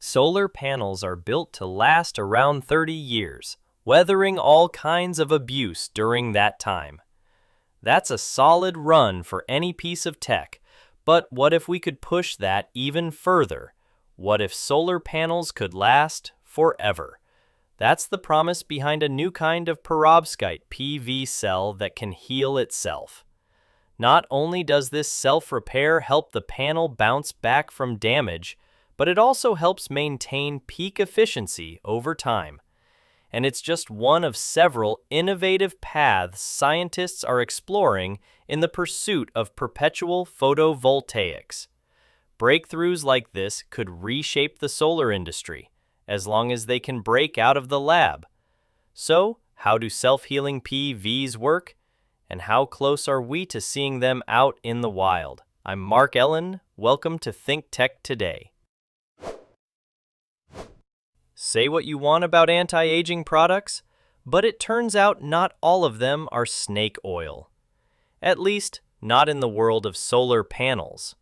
Solar panels are built to last around 30 years, weathering all kinds of abuse during that time. That's a solid run for any piece of tech, but what if we could push that even further? What if solar panels could last forever? That's the promise behind a new kind of perovskite PV cell that can heal itself. Not only does this self-repair help the panel bounce back from damage, but it also helps maintain peak efficiency over time. And it's just one of several innovative paths scientists are exploring in the pursuit of perpetual photovoltaics. Breakthroughs like this could reshape the solar industry, as long as they can break out of the lab. So, how do self-healing PVs work? And how close are we to seeing them out in the wild? I'm Mark Ellen. Welcome to Think Tech Today. Say what you want about anti-aging products, but it turns out not all of them are snake oil. At least, not in the world of solar panels.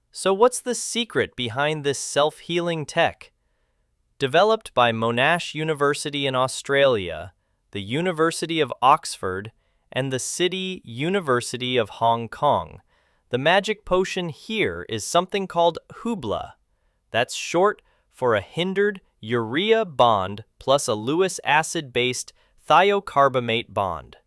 So what's the secret behind this self-healing tech? Developed by Monash University in Australia, the University of Oxford, and the City University of Hong Kong, the magic potion here is something called Hubla. That's short for a hindered urea bond plus a Lewis acid-based thiocarbamate bond.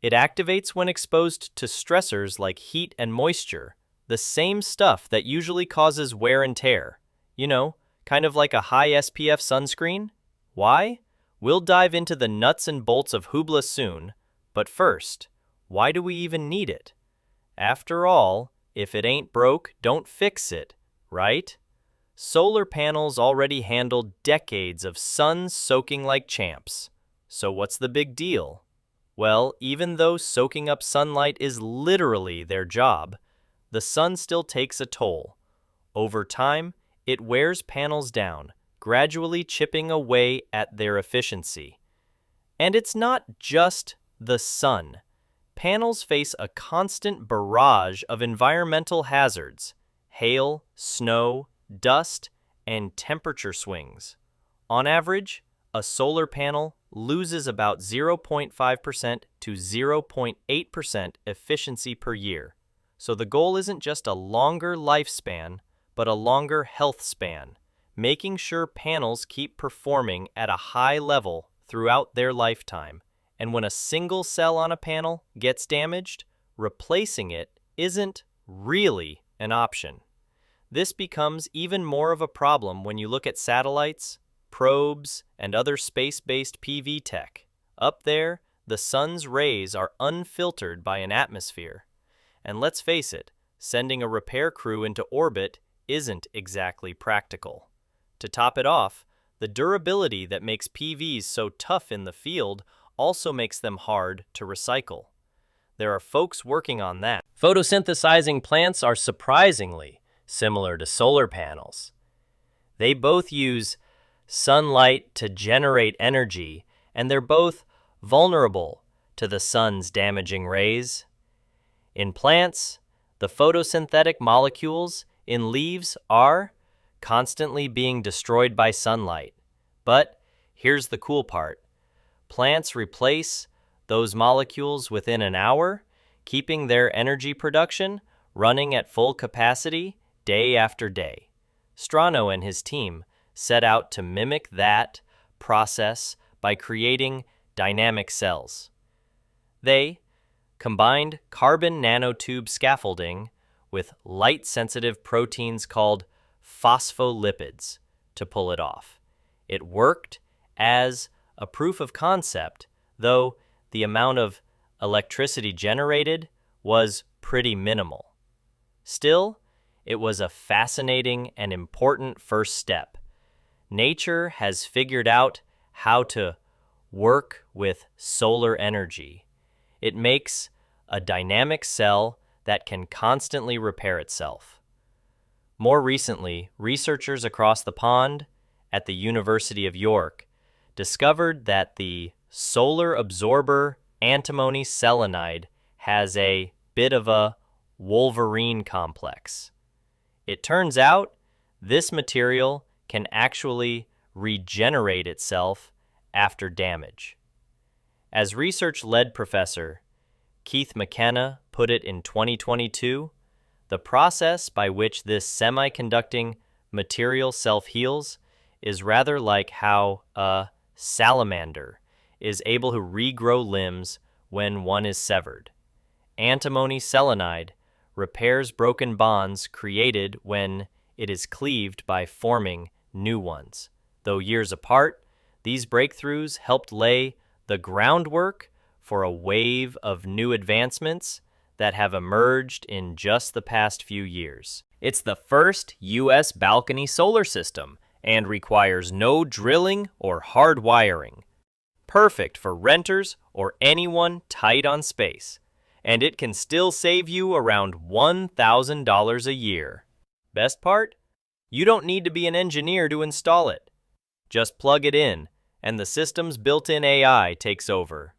It activates when exposed to stressors like heat and moisture, the same stuff that usually causes wear and tear. You know, kind of like a high SPF sunscreen? Why? We'll dive into the nuts and bolts of Hubla soon, but first, why do we even need it? After all, if it ain't broke, don't fix it, right? Solar panels already handle decades of sun soaking like champs. So what's the big deal? Well, even though soaking up sunlight is literally their job, the sun still takes a toll. Over time, it wears panels down, gradually chipping away at their efficiency. And it's not just the sun. Panels face a constant barrage of environmental hazards: hail, snow, dust, and temperature swings. On average, a solar panel loses about 0.5% to 0.8% efficiency per year. So the goal isn't just a longer lifespan, but a longer health span, making sure panels keep performing at a high level throughout their lifetime. And when a single cell on a panel gets damaged, replacing it isn't really an option. This becomes even more of a problem when you look at satellites, probes, and other space-based PV tech. Up there, the sun's rays are unfiltered by an atmosphere. And let's face it, sending a repair crew into orbit isn't exactly practical. To top it off, the durability that makes PVs so tough in the field also makes them hard to recycle. There are folks working on that. Photosynthesizing plants are surprisingly similar to solar panels. They both use sunlight to generate energy, and they're both vulnerable to the sun's damaging rays. In plants, the photosynthetic molecules in leaves are constantly being destroyed by sunlight. But here's the cool part. Plants replace those molecules within an hour, keeping their energy production running at full capacity day after day. Strano and his team set out to mimic that process by creating dynamic cells. They combined carbon nanotube scaffolding with light-sensitive proteins called phospholipids to pull it off. It worked as a proof of concept, though the amount of electricity generated was pretty minimal. Still, it was a fascinating and important first step. Nature has figured out how to work with solar energy. It makes a dynamic cell that can constantly repair itself. More recently, researchers across the pond at the University of York discovered that the solar absorber antimony selenide has a bit of a Wolverine complex. It turns out this material can actually regenerate itself after damage. As research-led professor Keith McKenna put it in 2022, the process by which this semiconducting material self-heals is rather like how a salamander is able to regrow limbs when one is severed. Antimony selenide repairs broken bonds created when it is cleaved by forming new ones. Though years apart, these breakthroughs helped lay the groundwork for a wave of new advancements that have emerged in just the past few years. It's the first U.S. balcony solar system and requires no drilling or hard wiring. Perfect for renters or anyone tight on space. And it can still save you around $1,000 a year. Best part? You don't need to be an engineer to install it. Just plug it in, and the system's built-in AI takes over,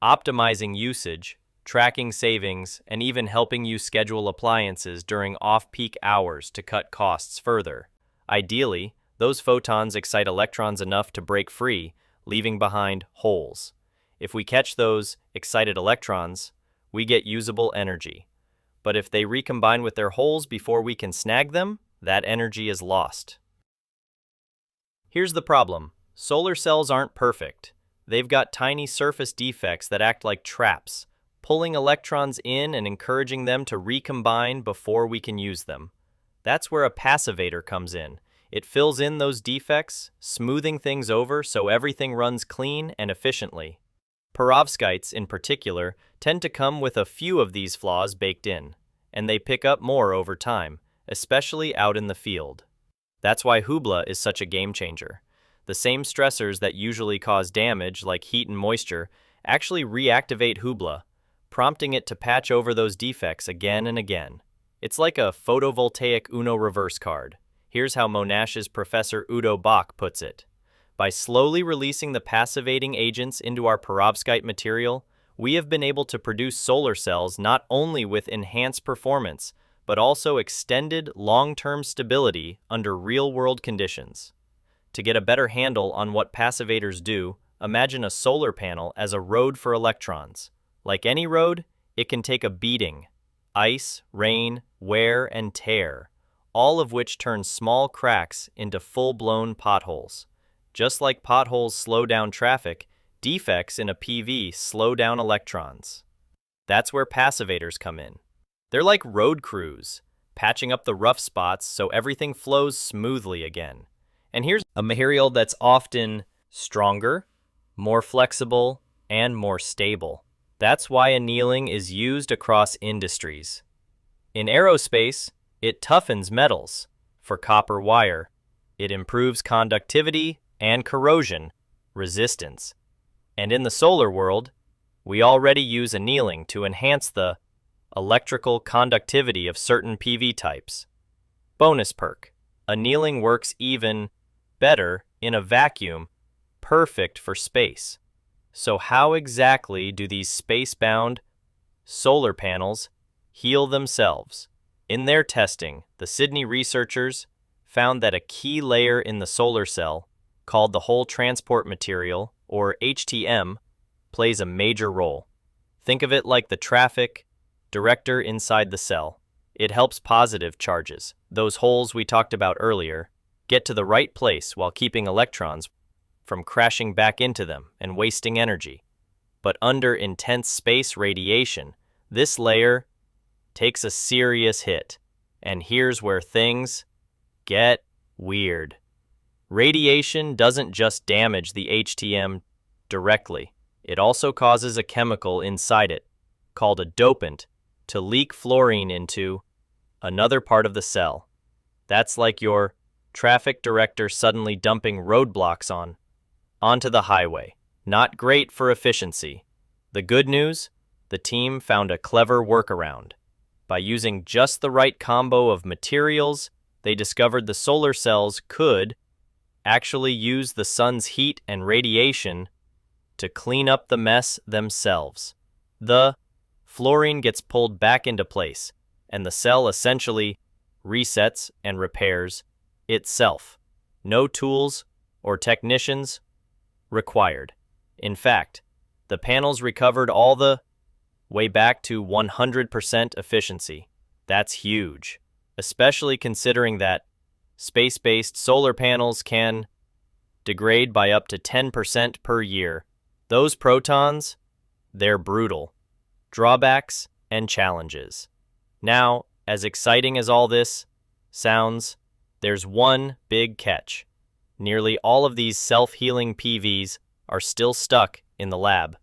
optimizing usage, tracking savings, and even helping you schedule appliances during off-peak hours to cut costs further. Ideally, those photons excite electrons enough to break free, leaving behind holes. If we catch those excited electrons, we get usable energy. But if they recombine with their holes before we can snag them, that energy is lost. Here's the problem. Solar cells aren't perfect. They've got tiny surface defects that act like traps, pulling electrons in and encouraging them to recombine before we can use them. That's where a passivator comes in. It fills in those defects, smoothing things over so everything runs clean and efficiently. Perovskites, in particular, tend to come with a few of these flaws baked in, and they pick up more over time, especially out in the field. That's why Hubla is such a game changer. The same stressors that usually cause damage, like heat and moisture, actually reactivate Hubla, prompting it to patch over those defects again and again. It's like a photovoltaic Uno reverse card. Here's how Monash's Professor Udo Bach puts it. By slowly releasing the passivating agents into our perovskite material, we have been able to produce solar cells not only with enhanced performance, but also extended long-term stability under real-world conditions. To get a better handle on what passivators do, imagine a solar panel as a road for electrons. Like any road, it can take a beating. Ice, rain, wear, and tear, all of which turn small cracks into full-blown potholes. Just like potholes slow down traffic, defects in a PV slow down electrons. That's where passivators come in. They're like road crews, patching up the rough spots so everything flows smoothly again. And here's a material that's often stronger, more flexible, and more stable. That's why annealing is used across industries. In aerospace, it toughens metals. For copper wire, it improves conductivity and corrosion resistance. And in the solar world, we already use annealing to enhance the electrical conductivity of certain PV types. Bonus perk: annealing works even better in a vacuum, perfect for space. So how exactly do these space-bound solar panels heal themselves? In their testing, the Sydney researchers found that a key layer in the solar cell, called the whole transport material, or HTM, plays a major role. Think of it like the traffic director inside the cell. It helps positive charges, those holes we talked about earlier, get to the right place while keeping electrons from crashing back into them and wasting energy. But under intense space radiation, this layer takes a serious hit. And here's where things get weird. Radiation doesn't just damage the HTM directly. It also causes a chemical inside it, called a dopant, to leak fluorine into another part of the cell. That's like your traffic director suddenly dumping roadblocks onto the highway. Not great for efficiency. The good news? The team found a clever workaround. By using just the right combo of materials, they discovered the solar cells could actually use the sun's heat and radiation to clean up the mess themselves. The fluorine gets pulled back into place, and the cell essentially resets and repairs itself. No tools or technicians required. In fact, the panels recovered all the way back to 100% efficiency. That's huge, especially considering that space-based solar panels can degrade by up to 10% per year. Those protons, they're brutal. Drawbacks and challenges. Now, as exciting as all this sounds, there's one big catch. Nearly all of these self-healing PVs are still stuck in the lab.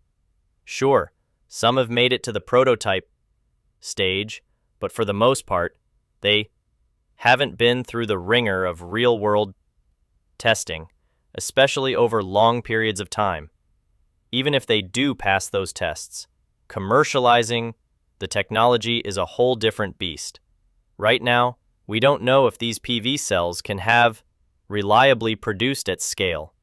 Sure, some have made it to the prototype stage, but for the most part, they haven't been through the ringer of real-world testing, especially over long periods of time. Even if they do pass those tests, commercializing the technology is a whole different beast. Right now, we don't know if these PV cells can have reliably produced at scale.